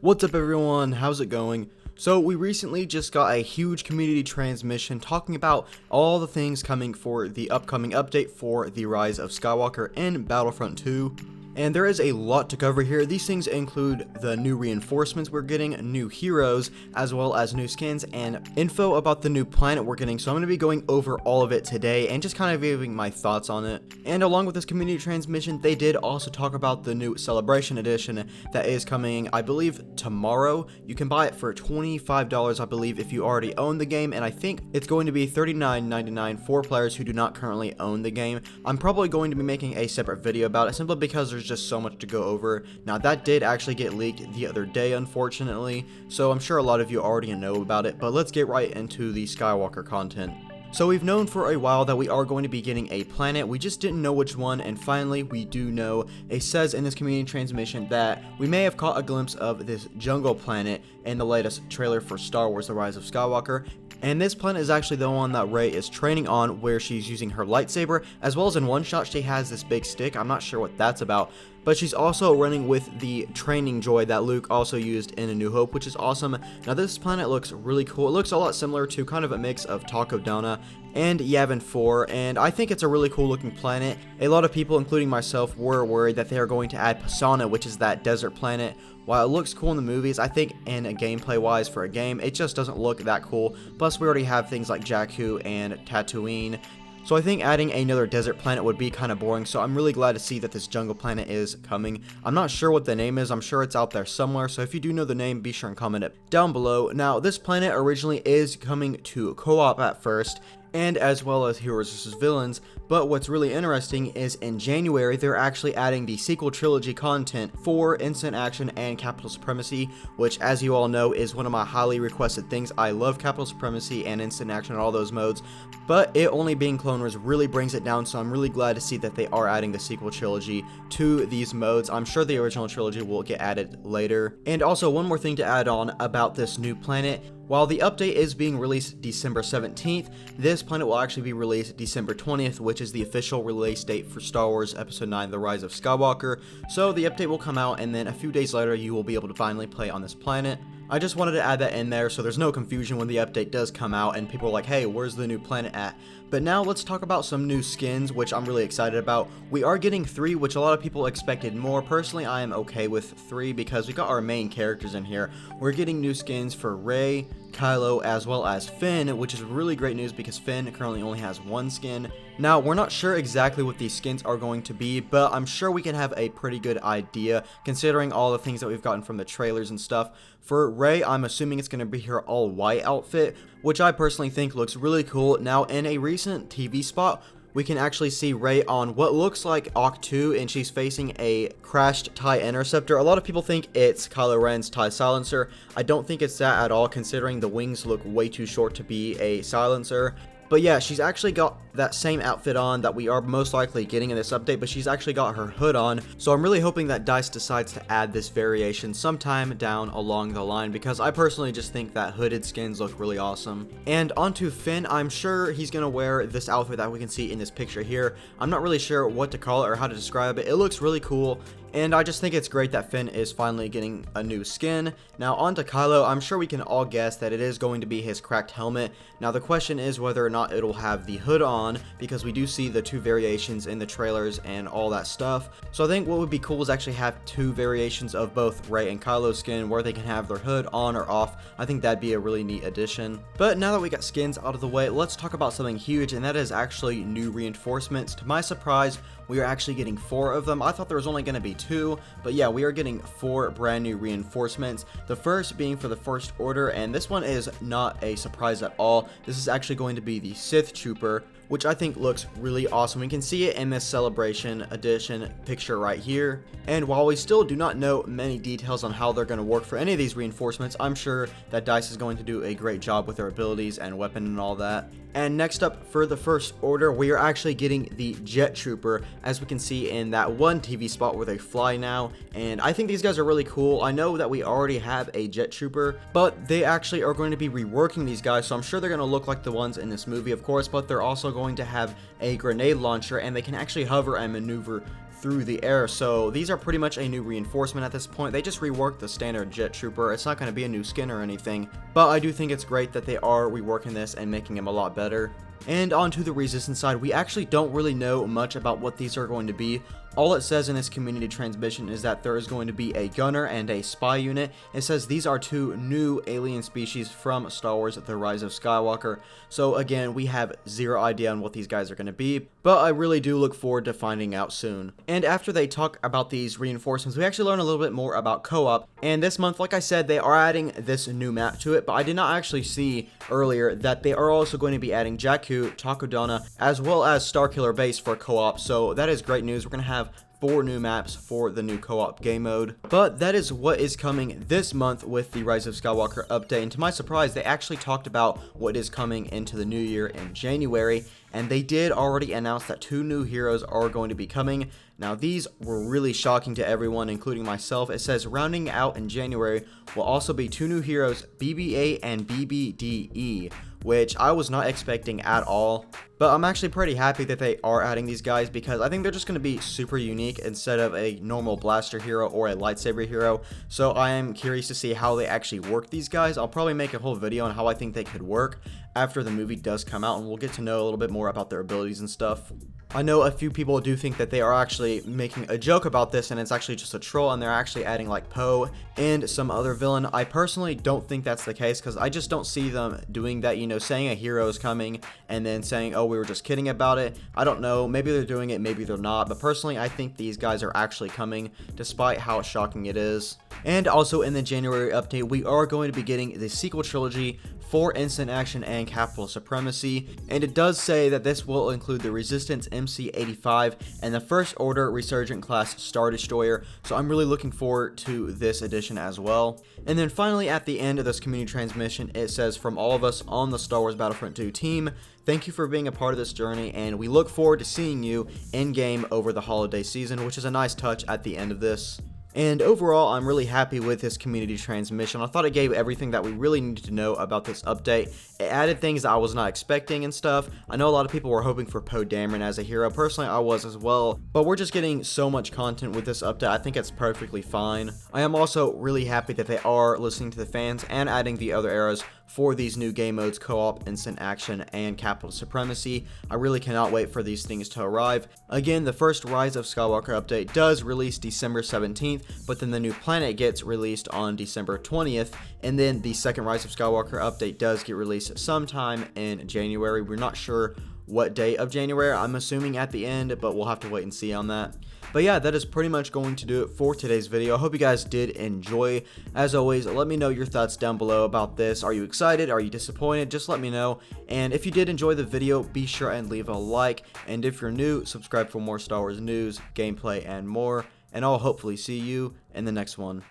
What's up everyone, how's it going? So we recently just got a huge community transmission talking about all the things coming for the upcoming update for the Rise of Skywalker and Battlefront 2. And there is a lot to cover here. These things include the new reinforcements we're getting, new heroes, as well as new skins, and info about the new planet we're getting. So I'm going to be going over all of it today and just kind of giving my thoughts on it. And along with this community transmission, they did also talk about the new Celebration Edition that is coming, I believe, tomorrow. You can buy it for $25, I believe, if you already own the game, and I think it's going to be $39.99 for players who do not currently own the game. I'm probably going to be making a separate video about it simply because there's just so much to go over. Now that did actually get leaked the other day, unfortunately, so I'm sure a lot of you already know about it, but let's get right into the Skywalker content. So we've known for a while that we are going to be getting a planet, we just didn't know which one, and finally we do know. It says in this community transmission that we may have caught a glimpse of this jungle planet in the latest trailer for Star Wars The Rise of Skywalker. And this planet is actually the one that Rey is training on, where she's using her lightsaber, as well as in one shot she has this big stick. I'm not sure what that's about, but she's also running with the training droid that Luke also used in A New Hope, which is awesome. Now this planet looks really cool. It looks a lot similar to kind of a mix of Takodana and Yavin 4, and I think it's a really cool looking planet. A lot of people, including myself, were worried that they are going to add Pisana, which is that desert planet. While it looks cool in the movies, I think in a gameplay wise for a game, it just doesn't look that cool. Plus we already have things like Jakku and Tatooine. So I think adding another desert planet would be kind of boring, so I'm really glad to see that this jungle planet is coming. I'm not sure what the name is, I'm sure it's out there somewhere, so if you do know the name, be sure and comment it down below. Now, this planet originally is coming to co-op at first, and as well as Heroes vs. Villains, but what's really interesting is in January, they're actually adding the sequel trilogy content for Instant Action and Capital Supremacy, which, as you all know, is one of my highly requested things. I love Capital Supremacy and Instant Action and all those modes, but it only being Clone Wars really brings it down, so I'm really glad to see that they are adding the sequel trilogy to these modes. I'm sure the original trilogy will get added later. And also, one more thing to add on about this new planet. While the update is being released December 17th, this planet will actually be released December 20th, which is the official release date for Star Wars Episode 9 The Rise of Skywalker. So the update will come out, and then a few days later you will be able to finally play on this planet. I just wanted to add that in there so there's no confusion when the update does come out and people are like, hey, where's the new planet at? But now let's talk about some new skins, which I'm really excited about. We are getting 3, which a lot of people expected more. Personally, I am okay with 3 because we got our main characters in here. We're getting new skins for Rey, Kylo, as well as Finn, which is really great news because Finn currently only has 1 skin. Now, we're not sure exactly what these skins are going to be, but I'm sure we can have a pretty good idea considering all the things that we've gotten from the trailers and stuff. For Rey, I'm assuming it's going to be her all-white outfit, which I personally think looks really cool. Now, in a recent TV spot, we can actually see Rey on what looks like Oct 2, and she's facing a crashed TIE Interceptor. A lot of people think it's Kylo Ren's TIE Silencer. I don't think it's that at all, considering the wings look way too short to be a silencer. But yeah, she's actually got that same outfit on that we are most likely getting in this update, but she's actually got her hood on. So I'm really hoping that DICE decides to add this variation sometime down along the line, because I personally just think that hooded skins look really awesome. And onto Finn, I'm sure he's going to wear this outfit that we can see in this picture here. I'm not really sure what to call it or how to describe it. It looks really cool. And I just think it's great that Finn is finally getting a new skin. Now onto Kylo, I'm sure we can all guess that it is going to be his cracked helmet. Now the question is whether or not it'll have the hood on, because we do see the 2 variations in the trailers and all that stuff. So I think what would be cool is actually have 2 variations of both Rey and Kylo's skin where they can have their hood on or off. I think that'd be a really neat addition. But now that we got skins out of the way, let's talk about something huge, and that is actually new reinforcements. To my surprise, we are actually getting 4 of them. I thought there was only going to be 2, but yeah, we are getting 4 brand new reinforcements. The first being for the First Order, and this one is not a surprise at all. This is actually going to be the Sith Trooper, which I think looks really awesome. We can see it in this Celebration Edition picture right here. And while we still do not know many details on how they're going to work for any of these reinforcements, I'm sure that DICE is going to do a great job with their abilities and weapon and all that. And next up, for the First Order, we are actually getting the Jet Trooper, as we can see in that one TV spot where they fly now. And I think these guys are really cool. I know that we already have a Jet Trooper, but they actually are going to be reworking these guys, so I'm sure they're going to look like the ones in this movie, of course, but they're also going to have a grenade launcher, and they can actually hover and maneuver through the air. So these are pretty much a new reinforcement at this point. They just reworked the standard jet trooper. It's not going to be a new skin or anything, but I do think it's great that they are reworking this and making him a lot better. And onto the resistance side, we actually don't really know much about what these are going to be. All it says in this community transmission is that there is going to be a gunner and a spy unit. It says these are two new alien species from Star Wars: The Rise of Skywalker. So again, we have zero idea on what these guys are going to be, but I really do look forward to finding out soon. And after they talk about these reinforcements, we actually learn a little bit more about co-op. And this month, like I said, they are adding this new map to it, but I did not actually see earlier that they are also going to be adding Jakku, Takodana, as well as Starkiller Base for co-op. So that is great news. We're going to have 4 new maps for the new co-op game mode. But that is what is coming this month with the Rise of Skywalker update, and to my surprise, they actually talked about what is coming into the new year in January, and they did already announce that 2 new heroes are going to be coming. Now these were really shocking to everyone, including myself. It says rounding out in January will also be 2 new heroes, BB-8 and BB-DE, which I was not expecting at all. But I'm actually pretty happy that they are adding these guys, because I think they're just going to be super unique instead of a normal blaster hero or a lightsaber hero. So I am curious to see how they actually work these guys. I'll probably make a whole video on how I think they could work after the movie does come out, and we'll get to know a little bit more about their abilities and stuff. I know a few people do think that they are actually making a joke about this, and it's actually just a troll, and they're actually adding like Poe and some other villain. I personally don't think that's the case, because I just don't see them doing that, you know, saying a hero is coming and then saying, oh, we were just kidding about it. I don't know, maybe they're doing it, maybe they're not, but personally I think these guys are actually coming, despite how shocking it is. And also in the January update, we are going to be getting the sequel trilogy for Instant Action and Capital Supremacy, and it does say that this will include the Resistance MC-85 and the First Order Resurgent class Star Destroyer, so I'm really looking forward to this edition as well. And then finally, at the end of this community transmission, it says, from all of us on the Star Wars Battlefront 2 team, thank you for being a part of this journey, and we look forward to seeing you in-game over the holiday season, which is a nice touch at the end of this. And overall, I'm really happy with this community transmission. I thought it gave everything that we really needed to know about this update. It added things that I was not expecting and stuff. I know a lot of people were hoping for Poe Dameron as a hero. Personally, I was as well. But we're just getting so much content with this update. I think it's perfectly fine. I am also really happy that they are listening to the fans and adding the other eras for these new game modes: co-op, instant action, and capital supremacy. I really cannot wait for these things to arrive. Again, the first Rise of Skywalker update does release December 17th, but then the new planet gets released on December 20th, and then the second Rise of Skywalker update does get released sometime in January. We're not sure what day of January. I'm assuming at the end, but we'll have to wait and see on that. But yeah, that is pretty much going to do it for today's video. I hope you guys did enjoy. As always, let me know your thoughts down below about this. Are you excited? Are you disappointed? Just let me know. And if you did enjoy the video, be sure and leave a like. And if you're new, subscribe for more Star Wars news, gameplay, and more. And I'll hopefully see you in the next one.